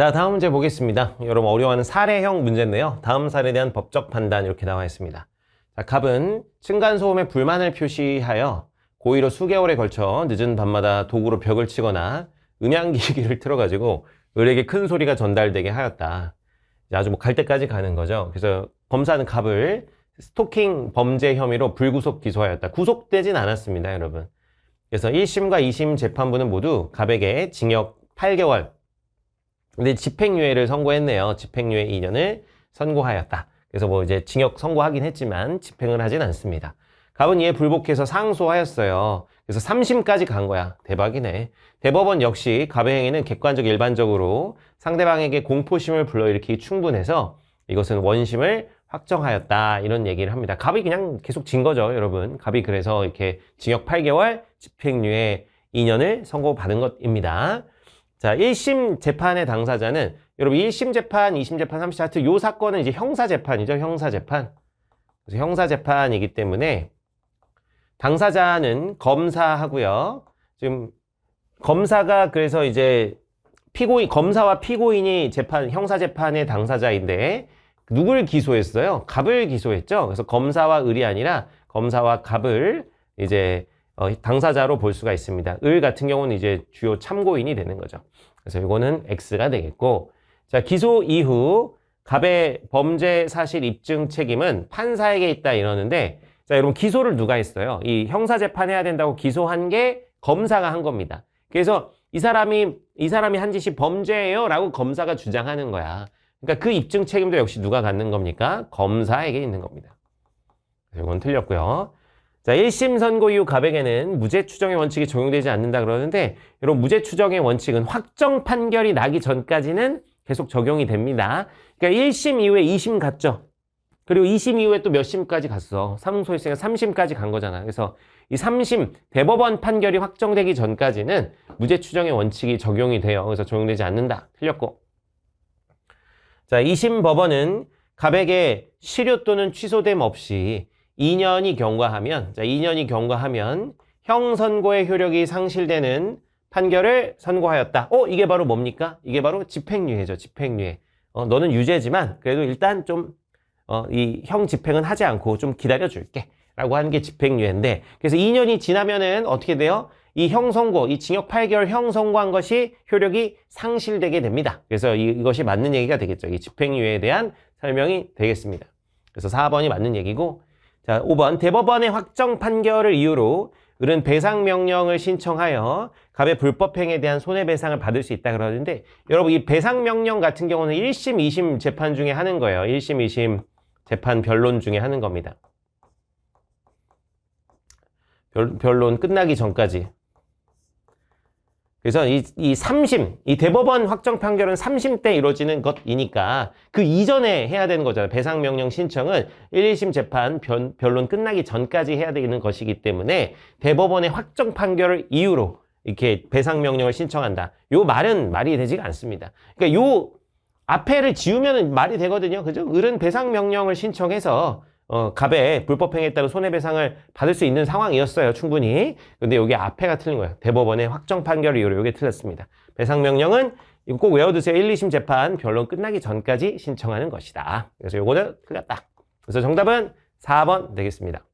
자, 다음 문제 보겠습니다. 여러분 어려워하는 사례형 문제인데요. 다음 사례에 대한 법적 판단 이렇게 나와 있습니다. 자, 갑은 층간소음에 불만을 표시하여 고의로 수개월에 걸쳐 늦은 밤마다 도구로 벽을 치거나 음향기기를 틀어가지고 을에게 큰 소리가 전달되게 하였다. 아주 뭐 갈 때까지 가는 거죠. 그래서 검사는 갑을 스토킹 범죄 혐의로 불구속 기소하였다. 구속되진 않았습니다, 여러분. 그래서 1심과 2심 재판부는 모두 갑에게 징역 8개월, 근데 집행유예를 선고했네요. 집행유예 2년을 선고하였다. 그래서 뭐 이제 징역 선고하긴 했지만 집행을 하진 않습니다. 갑은 이에 불복해서 상소하였어요. 그래서 3심까지 간 거야. 대박이네. 대법원 역시 갑의 행위는 객관적 일반적으로 상대방에게 공포심을 불러일으키기 충분해서 이것은 원심을 확정하였다. 이런 얘기를 합니다. 갑이 그냥 계속 진 거죠, 여러분. 갑이 그래서 이렇게 징역 8개월, 집행유예 2년을 선고받은 것입니다. 자, 1심 재판의 당사자는 여러분 1심 재판, 2심 재판, 3심 하여튼 요 사건은 이제 형사재판이죠. 형사재판. 그래서 형사재판이기 때문에 당사자는 검사하고요. 지금 검사가 그래서 이제 검사와 피고인이 형사재판의 당사자인데 누굴 기소했어요? 갑을 기소했죠. 그래서 검사와 을이 아니라 검사와 갑을 이제 당사자로 볼 수가 있습니다. 을 같은 경우는 이제 주요 참고인이 되는 거죠. 그래서 이거는 X가 되겠고, 자, 기소 이후 갑의 범죄 사실 입증 책임은 판사에게 있다 이러는데, 자, 여러분 기소를 누가 했어요? 이 형사재판해야 된다고 기소한 게 검사가 한 겁니다. 그래서 이 사람이 한 짓이 범죄예요 라고 검사가 주장하는 거야. 그러니까 그 입증 책임도 역시 누가 갖는 겁니까? 검사에게 있는 겁니다. 이건 틀렸고요. 자, 1심 선고 이후 갑에게는 무죄 추정의 원칙이 적용되지 않는다 그러는데, 여러분 무죄 추정의 원칙은 확정 판결이 나기 전까지는 계속 적용이 됩니다. 그러니까 1심 이후에 2심 갔죠. 그리고 2심 이후에 또 몇 심까지 갔어. 사무소였으니까 3심까지 간 거잖아. 그래서 이 3심 대법원 판결이 확정되기 전까지는 무죄 추정의 원칙이 적용이 돼요. 그래서 적용되지 않는다. 틀렸고. 자, 2심 법원은 갑에게 실효 또는 취소됨 없이 2년이 경과하면, 자, 2년이 경과하면 형 선고의 효력이 상실되는 판결을 선고하였다. 이게 바로 뭡니까? 이게 바로 집행유예죠. 집행유예. 너는 유죄지만 그래도 일단 좀 이 형 집행은 하지 않고 좀 기다려 줄게 라고 하는 게 집행유예인데, 그래서 2년이 지나면은 어떻게 돼요? 이 형 선고, 이 징역 8개월 형 선고한 것이 효력이 상실되게 됩니다. 그래서 이것이 맞는 얘기가 되겠죠. 이 집행유예에 대한 설명이 되겠습니다. 그래서 4번이 맞는 얘기고, 자, 5번 대법원의 확정 판결을 이유로 을은 배상명령을 신청하여 갑의 불법행위에 대한 손해배상을 받을 수 있다 그러는데, 여러분 이 배상명령 같은 경우는 1심, 2심 재판 중에 하는 거예요. 1심, 2심 재판 변론 중에 하는 겁니다. 변론 끝나기 전까지. 그래서 이 3심, 이 대법원 확정 판결은 3심 때 이루어지는 것이니까 그 이전에 해야 되는 거잖아요. 배상명령 신청은 1, 2심 재판 변론 끝나기 전까지 해야 되는 것이기 때문에 대법원의 확정 판결을 이유로 이렇게 배상명령을 신청한다. 요 말은 말이 되지가 않습니다. 그러니까 요 앞에를 지우면 말이 되거든요. 그죠? 을은 배상명령을 신청해서 갑의 불법행위에 따른 손해배상을 받을 수 있는 상황이었어요. 충분히. 근데 여기 앞에가 틀린 거예요. 대법원의 확정 판결 이후로 이게 틀렸습니다. 배상명령은 이거 꼭 외워두세요. 1, 2심 재판 변론 끝나기 전까지 신청하는 것이다. 그래서 요거는 틀렸다. 그래서 정답은 4번 되겠습니다.